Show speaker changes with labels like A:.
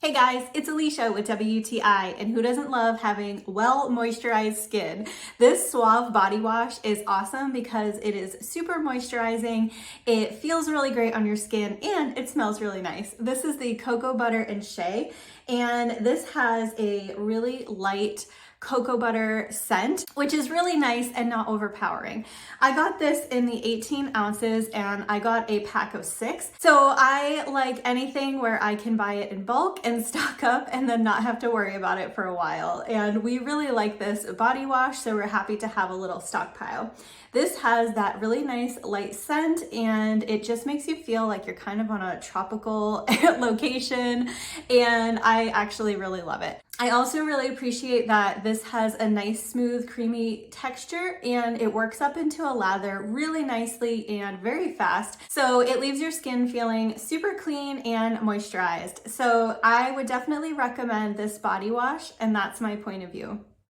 A: Hey guys, it's Alicia with WTI, and who doesn't love having well moisturized skin? This Suave body wash is awesome because it is super moisturizing, it feels really great on your skin, and it smells really nice. This is the Cocoa Butter and Shea, and this has a really light cocoa butter scent, which is really nice and not overpowering. I got this in the 18 ounces and I got a pack of 6. So I like anything where I can buy it in bulk and stock up and then not have to worry about it for a while. And we really like this body wash, so we're happy to have a little stockpile. This has that really nice light scent and it just makes you feel like you're kind of on a tropical location, and I actually really love it. I also really appreciate that this has a nice smooth creamy texture and it works up into a lather really nicely and very fast. So it leaves your skin feeling super clean and moisturized. So I would definitely recommend this body wash, and that's my point of view.